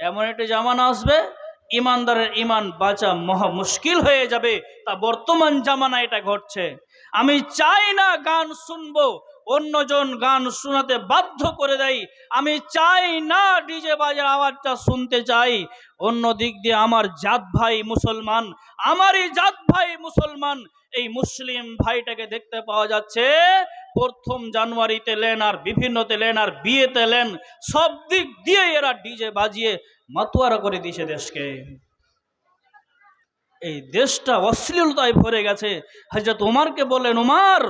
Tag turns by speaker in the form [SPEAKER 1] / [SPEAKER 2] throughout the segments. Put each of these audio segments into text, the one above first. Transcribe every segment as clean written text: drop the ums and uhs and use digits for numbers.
[SPEAKER 1] এমন একটা জামানা আসবে ইমানদারের ইমান বাঁচা মহা মুশকিল হয়ে যাবে। তা বর্তমান জামানা এটা ঘটছে। আমি চাই না গান শুনবো, অন্যজন গান শোনাতে বাধ্য করে দেয়। আমি চাই না ডিজে বাজার আওয়াজটা শুনতে চাই। অন্য দিক দিয়ে আমার জাত ভাই মুসলমান, আমারই জাত ভাই মুসলমান, এই মুসলিম ভাইটাকে দেখতে পাওয়া যাচ্ছে প্রথম জানুয়ারিতে লেন, আর বিভিন্নতে লেন, আর বিয়েতে লেন, সব দিক দিয়ে এরা ডিজে বাজিয়ে মাতোয়ারা করে দিয়েছে দেশকে। এই দেশটা অশ্লীলতায় ভরে গেছে। হযরত উমরকে বললেন, উমর,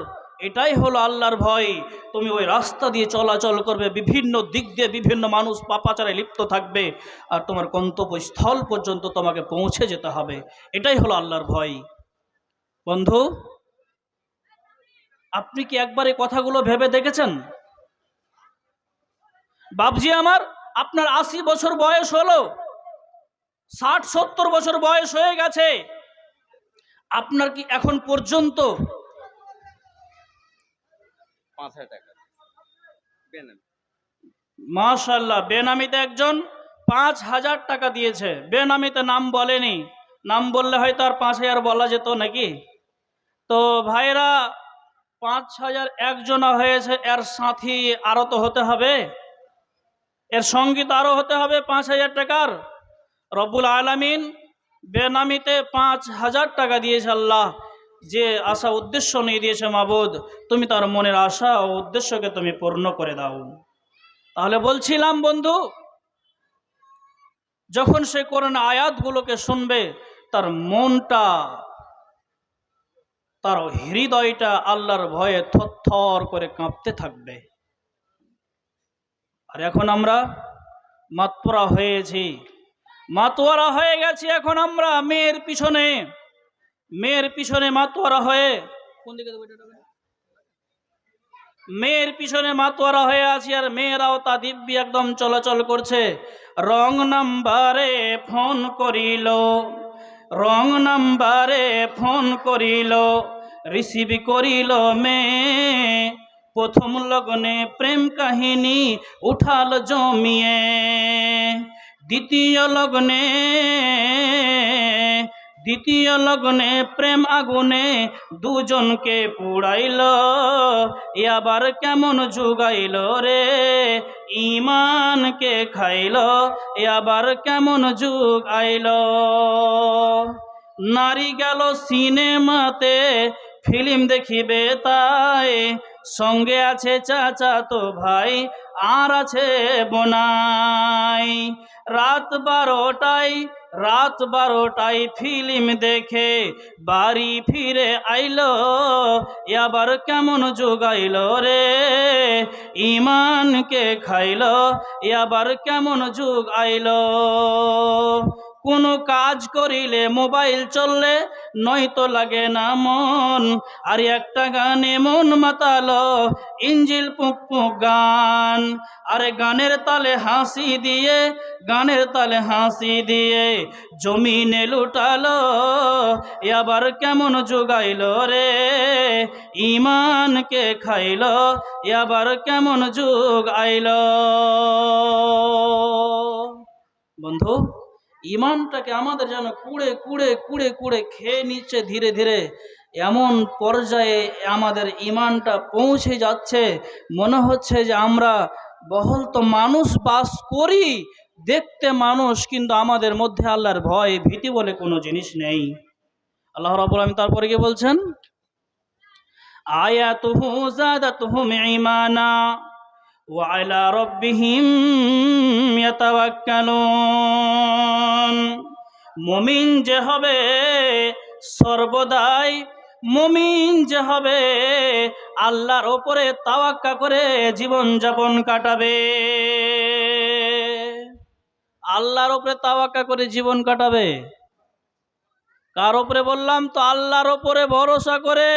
[SPEAKER 1] এটাই হলো আল্লাহর ভয়। তুমি ওই রাস্তা দিয়ে চলাচল করবে, বিভিন্ন দিক দিয়ে বিভিন্ন মানুষ পাপাচারে লিপ্ত থাকবে, আর তোমার গন্তব্যস্থল পর্যন্ত তোমাকে পৌঁছে যেতে হবে। এটাই হলো আল্লাহর ভয়। বন্ধু, আপনি কি একবার এই কথাগুলো ভেবে দেখেছেন? বাবজি আমার, আপনার ৮০ বছর বয়স হলো, ৬০-৭০ বছর বয়স হয়ে গেছে, আপনার কি এখন পর্যন্ত
[SPEAKER 2] ৫,০০০ টাকা বেনামি?
[SPEAKER 1] মাশাআল্লাহ, বেনামিতে একজন ৫,০০০ টাকা দিয়েছে। বেনামিতে নাম বলেনি, নাম বললে হয়তো আর ৫,০০০ বলা যেত নাকি। তো ভাইরা, ৫,০০০ একজনা হয়েছে, এর সাথী আরো তো হতে হবে, এর সঙ্গী তো আরো হতে হবে ৫,০০০ টাকার। রব্বুল আলামিন বেনামিতে ৫,০০০ টাকা দিয়েছে। আল্লাহ যে আশা উদ্দেশ্য নিয়ে দিয়েছে, মাবুদ তুমি তার মনের আশা ও উদ্দেশ্যকে তুমি পূর্ণ করে দাও। তাহলে বলছিলাম বন্ধু, যখন সে কোরআন আয়াতগুলোকে শুনবে, তার মনটা, তার হৃদয়টা আল্লাহর ভয়ে থরথর করে কাঁপতে থাকবে। আর এখন আমরা মাতোয়ারা হয়েছি, মাতোয়ারা হয়ে গেছি। এখন আমরা মেয়ের পিছনে মাতোয়ারা হয়ে, কোন দিকে মেয়ের পিছনে মাতোয়ারা হয়ে আছি, আর মেয়েরাও তা দিব্যি একদম চলাচল করছে। রং নাম্বারে ফোন করিল, রং নাম্বারে ফোন করিল, রিসিভ করিল মেয়ে, প্রথম লগ্নে প্রেম কাহিনী উঠাল জমিয়ে, দ্বিতীয় লগ্নে প্রেম আগুনে দুজনকে পুড়াইল, আবার কেমন যুগাইল রে, ইমানকে খাইল, আবার কেমন যুগ আইল। নারী গেল সিনেমাতে ফিল্ম দেখিবে তাই, সঙ্গে আছে চাচা তো ভাই, আর আছে বোনাই। রাত 12টায় ফিল্ম দেখে বাড়ি ফিরে আইলো, আবার কেমন যোগাইল রে, ইমানকে খাইল, আবার কেমন যুগ আইল। কোনো কাজ করিলে মোবাইল চললে নয়তো লাগে না মন, আর একটা গানে মন মাতালো, ইঞ্জিল পুক পুক গান। আরে গানের তালে হাসি দিয়ে জমিনে লুটালো, আবার কেমন যোগাইল রে, ইমানকে খাইল, আবার কেমন যুগ আইল। বন্ধু, ইমানটাকে আমাদের যেন কুড়ে খেয়ে নিচ্ছে ধীরে ধীরে। এমন পর্যায়ে আমাদের ইমানটা পৌঁছে যাচ্ছে, মনে হচ্ছে যে আমরা বহল তো মানুষ বাস করি, দেখতে মানুষ, কিন্তু আমাদের মধ্যে আল্লাহর ভয় ভীতি বলে কোনো জিনিস নেই। আল্লাহ রাব্বুল আলামিন তারপরে কি বলছেন? আয়াতুহু যাদাতুহুম ঈমানা ওয়া আলা রাব্বিহিম ইয়াতাওয়াক্কালুন। মুমিন যে হবে সর্বদাই, মুমিন যে হবে আল্লাহর ওপরে তাওয়াক্কা করে জীবন যাপন কাটাবে, আল্লাহর ওপরে তাওয়াক্কা করে জীবন কাটাবে। কার ওপরে বললাম তো? আল্লাহর ওপরে ভরসা করে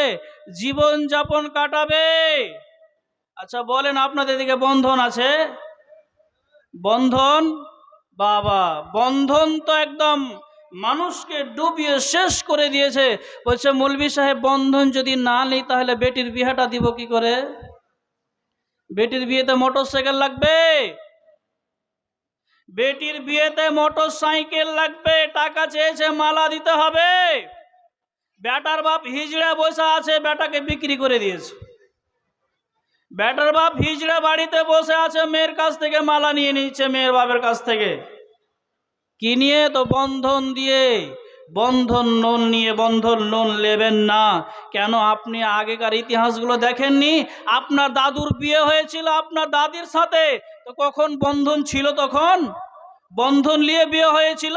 [SPEAKER 1] জীবন যাপন কাটাবে। আচ্ছা বলেন, আপনাদের দিকে বন্ধন আছে? বন্ধন, বাবা, বন্ধন তো একদম মানুষকে ডুবিয়ে শেষ করে দিয়েছে। বলছে মৌলভী সাহেব, বন্ধন যদি না নিই তাহলে বেটির বিয়েটা দিব কি করে? বেটির বিয়েতে মোটরসাইকেল লাগবে, বেটির বিয়েতে মোটর সাইকেল লাগবে, টাকা চেয়েছে, মালা দিতে হবে। বেটার বাপ হিজড়া বসে আছে, বেটাকে বিক্রি করে দিয়েছে। বেটার বাপ হিজড়া বাড়িতে বসে আছে, মেয়ের কাছ থেকে মালা নিয়ে নিচ্ছে, মেয়ের বাপের কাছ থেকে। কি নিয়ে? তো বন্ধন দিয়ে। বন্ধন লোন নিয়ে। বন্ধন লোন নেবেন না। কেন? আপনি আগেকার ইতিহাসগুলো দেখেননি? আপনার দাদুর বিয়ে হয়েছিল আপনার দাদির সাথে, তো কখন বন্ধন ছিল? তখন বন্ধন নিয়ে বিয়ে হয়েছিল?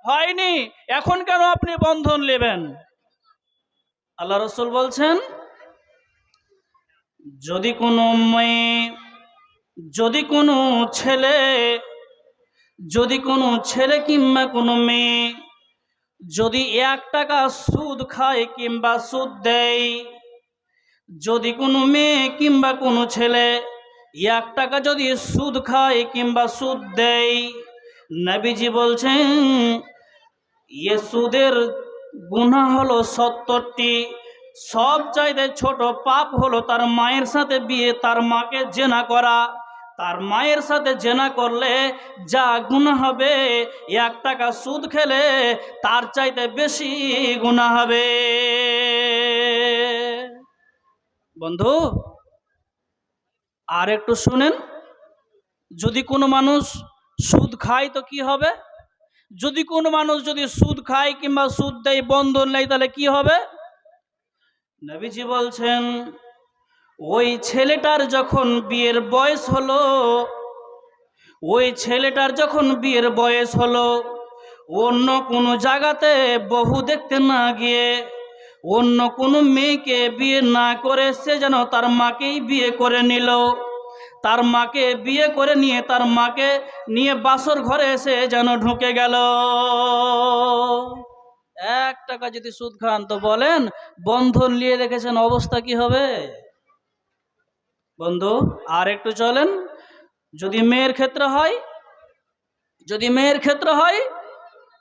[SPEAKER 1] হয়নি। এখন কেন আপনি বন্ধন নেবেন? আল্লাহ রসুল বলছেন, যদি কোনো মেয়ে, যদি কোনো ছেলে, যদি কোনো ছেলে কিংবা কোনো মেয়ে যদি 1 টাকা সুদ খায় কিংবা সুদ দেয়, যদি কোনো মেয়ে কিংবা কোনো ছেলে 1 টাকা যদি সুদ খায় কিংবা সুদ দেয়, নবীজি বলছেন এ সুদের গুনাহ হলো 70টি। সব চাইতে ছোট পাপ হলো তার মায়ের সাথে বিয়ে, তার মাকে জেনা করা। তার মায়ের সাথে জেনা করলে যা গুনাহ হবে, 1 টাকা সুদ খেলে তার চাইতে বেশি গুনাহ হবে। বন্ধু, আর একটু শুনেন। যদি কোনো মানুষ সুদ খায় তো কি হবে? যদি কোনো মানুষ যদি সুদ খায় কিংবা সুদ দেয়, বন্ধন নেই, তাহলে কি হবে? নবীজি বলছেন, ওই ছেলেটার যখন বিয়ের বয়স হলো, ওই ছেলেটার যখন বিয়ের বয়স হলো, অন্য কোনো জায়গাতে বহু দেখতে না গিয়ে, অন্য কোনো মেয়েকে বিয়ে না করে সে যেন তার মাকেই বিয়ে করে নিল। তার মাকে বিয়ে করে নিয়ে তার মাকে নিয়ে বাসর ঘরে এসে যেন ঢুকে গেল। 1 টাকা যদি সুদ খান তো বলেন বন্ধন নিয়ে রেখেছেন, অবস্থা কি হবে? বন্ধু, আর একটু চলেন। যদি মেয়ের ক্ষেত্রে হয়, যদি মেয়ের ক্ষেত্রে হয়,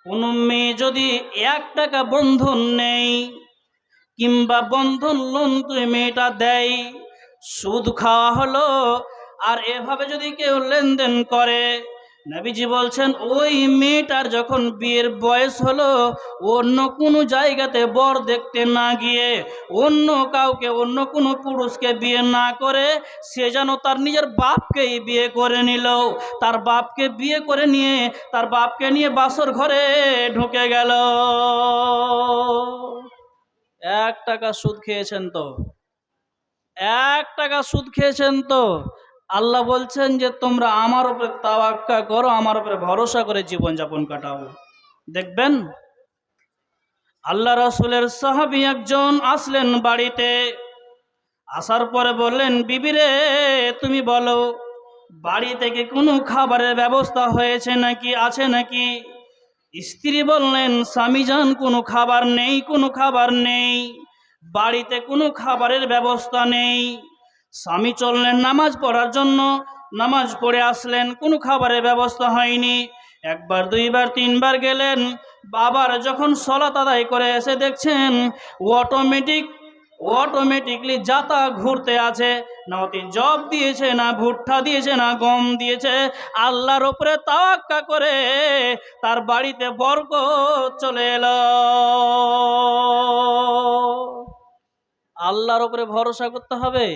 [SPEAKER 1] কোনো মেয়ে যদি 1 টাকা বন্ধন নেই কিংবা বন্ধন লোন তুই মেয়েটা দেয়, সুদ খাওয়া হলো, আর এভাবে যদি কেউ লেনদেন করে, নবীজি বলছেন ওই মেয়েটার যখন বিয়ের বয়স হলো, অন্য কোনো জায়গাতে বর দেখতে না গিয়ে, অন্য কাউকে, অন্য কোনো পুরুষকে বিয়ে না করে সে যেন তার নিজের বাপকেই বিয়ে করে নিল। তার বাপকে বিয়ে করে নিয়ে তার বাপকে নিয়ে বাসর ঘরে ঢুকে গেল। 1 টাকা সুদ খেয়েছেন তো? 1 টাকা সুদ খেয়েছেন তো? আল্লাহ বলছেন যে তোমরা আমার উপরে তাওয়াক্কুল করো, আমার উপরে ভরসা করে জীবনযাপন কাটাও। দেখবেন আল্লাহ রাসূলের সাহাবী একজন আসলেন বাড়িতে। আসার পরে বললেন, বিবি রে, তুমি বলো বাড়ি থেকে কোনো খাবারের ব্যবস্থা হয়েছে নাকি, আছে নাকি? স্ত্রী বললেন, স্বামীজান কোনো খাবার নেই, কোনো খাবার নেই, বাড়িতে কোনো খাবারের ব্যবস্থা নেই। স্বামী চললেন নামাজ পড়ার জন্য, নামাজ পড়ে আসলেন, কোনো খাবারের ব্যবস্থা হয়নি। 1 বার 2 বার 3 বার গেলেন, বাবার যখন সালাত আদায় করে এসে দেখছেন অটোমেটিকলি জাতা ঘুরতে আছে, না অতি জব দিয়েছে, না ভুট্টা দিয়েছে, না গম দিয়েছে। আল্লাহর উপরে তাওয়াক্কুল করে তার বাড়িতে বরকত চলে এলো। আল্লাহর উপরে ভরসা করতে হবে।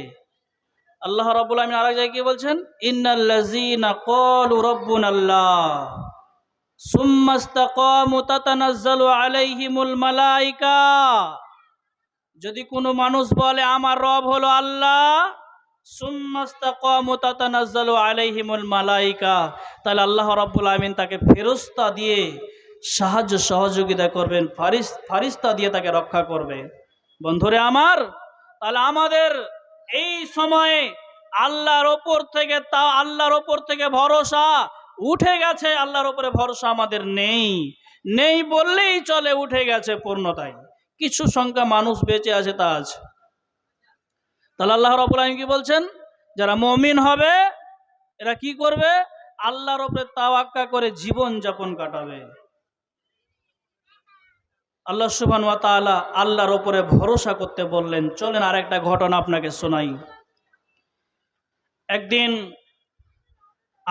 [SPEAKER 1] আল্লাহ রাব্বুল আমিন আরেক জায়গায় কি বলছেন? ইন্নাল্লাযীনা ক্বালু রাব্বুনাল্লাহ সুম্মা ইসতাকামু তাতানাজ্জালু আলাইহিমুল মালায়েকা। যদি কোনো মানুষ বলে আমার রব হলো আল্লাহ, সুম্মা ইসতাকামু তাতানাজ্জালু আলাইহিমুল মালায়েকা, তাহলে আল্লাহ রাব্বুল আমিন তাকে ফেরেশতা দিয়ে সাহায্য সহযোগিতা করবেন, ফারিস্তা দিয়ে তাকে রক্ষা করবে। বন্ধুরে আমার, তাহলে আমাদের এই সময়ে আল্লাহর ওপর থেকে ভরসা উঠে গেছে। আল্লাহর উপরে ভরসা আমাদের নেই বললেই চলে, উঠে গেছে পূর্ণতায়। কিছু সংখ্যা মানুষ বেঁচে আছে, তা আছে। তাহলে আল্লাহ রাব্বুল আলামিন কি বলছেন? যারা মুমিন হবে এরা কি করবে? আল্লাহর উপরে তাওয়াক্কুল করে জীবন যাপন কাটাবে। আল্লাহ সুবহানাহু ওয়া তাআলা আল্লাহর উপরে ভরসা করতে বললেন। চলেন আর একটা ঘটনা আপনাকে শোনাই। একদিন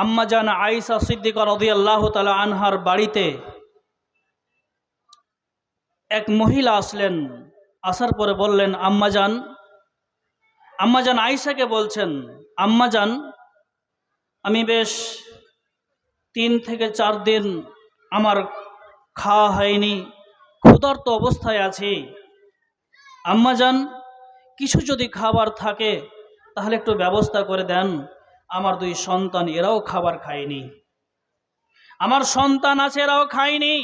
[SPEAKER 1] আম্মাজান আয়েশা সিদ্দিকা রাদিয়াল্লাহু তাআলা আনহার বাড়িতে এক মহিলা আসলেন। আসার পরে বললেন, আম্মাজান আয়েশাকে বলছেন, আম্মাজান, আমি বেশ 3 থেকে 4 দিন আমার খাওয়া হয়নি, ক্ষুধার্ত অবস্থায় আছি। আম্মাজান, কিছু যদি খাবার থাকে তাহলে একটু ব্যবস্থা করে দেন। আমার 2 সন্তান, এরাও খাবার খায়নি, আমার সন্তান আছে, এরাও খায়নি।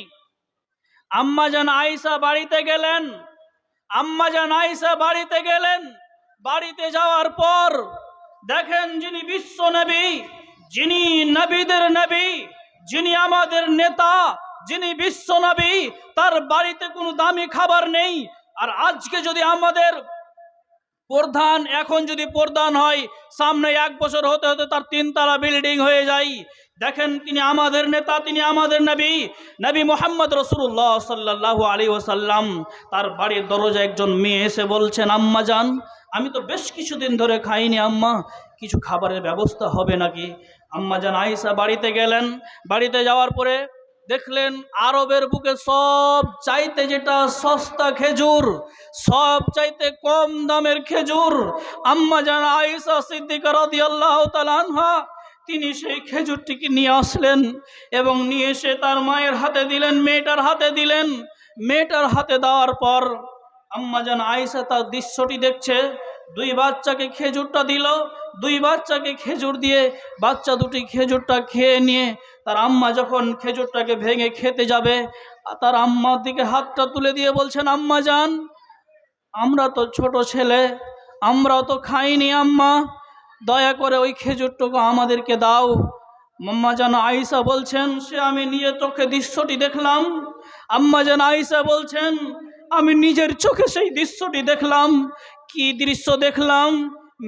[SPEAKER 1] আম্মাজান আয়েশা বাড়িতে গেলেন। আম্মাজান আয়েশা বাড়িতে গেলেন। বাড়িতে যাওয়ার পর দেখেন, যিনি বিশ্ব নবী, যিনি নবীদের নবী, যিনি আমাদের নেতা, যিনি বিশ্ব নবী, তার বাড়িতে কোনো দামি খাবার নেই। আর আজকে যদি আমাদের প্রধান, এখন যদি প্রধান হয়, সামনে 1 বছর হতে হতে তার 3 তলা বিল্ডিং হয়ে যায়। দেখেন, তিনি আমাদের নেতা, তিনি আমাদের নবী, নবী মুহাম্মদ রাসূলুল্লাহ সাল্লাল্লাহু আলাইহি ওয়াসাল্লাম। তার বাড়ির দরজায় একজন মেয়ে এসে বলছেন, আম্মাজান, আমি তো বেশ কিছুদিন ধরে খাইনি, আম্মা, কিছু খাবারের ব্যবস্থা হবে নাকি? আম্মাজান আয়েশা বাড়িতে গেলেন। বাড়িতে যাওয়ার পরে দেখলেন, আরবের বুকে সব চাইতে যেটা সস্তা খেজুর, সব চাইতে কম দামের খেজুর, আম্মাজান আয়েশা সিদ্দিকা রাদিয়াল্লাহু তাআলা আনহা তিনি সেই খেজুরটিকে নিয়ে আসলেন এবং নিয়ে এসে তার মায়ের হাতে দিলেন, মেয়েটার হাতে দিলেন। মেয়েটার হাতে দেওয়ার পর আম্মাজান আয়েশা তার দৃশ্যটি দেখছে। 2 বাচ্চাকে খেজুরটা দিল। 2 বাচ্চাকে খেজুর দিয়ে বাচ্চা দুটি খেজুরটা খেয়ে নিয়ে তার আম্মা যখন খেজুরটাকে ভেঙে খেতে যাবে, তার আম্মার দিকে হাতটা তুলে দিয়ে বলছেন, আম্মাজান, আমরা তো ছোট ছেলে, আমরাও তো খাইনি, আম্মা, দয়া করে ওই খেজুরটুকু আমাদেরকে দাও। আম্মাজান আয়েশা বলছেন, সে আমি নিজের চোখে দৃশ্যটি দেখলাম। আম্মাজান আয়েশা বলছেন, আমি নিজের চোখে সেই দৃশ্যটি দেখলাম। কি দৃশ্য দেখলাম?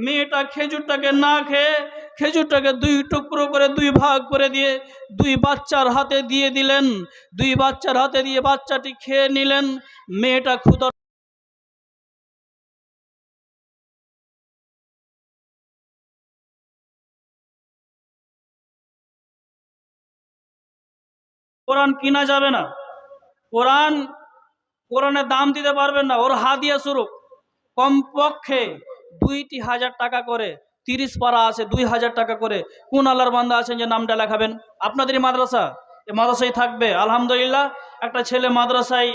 [SPEAKER 1] মেয়েটা খেজুরটাকে না খেয়ে খেজুরটাকে 2 টুকরো করে 2 ভাগ করে দিয়ে 2 বাচ্চার হাতে দিয়ে দিলেন। 2 বাচ্চার হাতে দিয়ে বাচ্চাটি খেয়ে নিলেন। মেয়েটা ক্ষুধা। কোরআন কিনা যাবে না, কোরআনের দাম দিতে পারবেন না, ওর হাদিয়া স্বরূপ কমপক্ষে 2,000 টাকা করে, 30 পারা আছে 2,000 টাকা করে। কোন আল্লাহর বান্দা আছেন যে নামটা লেখাবেন? আপনাদেরই মাদ্রাসা, এই মাদ্রাসায় থাকবে। আলহামদুলিল্লাহ, একটা ছেলে মাদ্রাসায়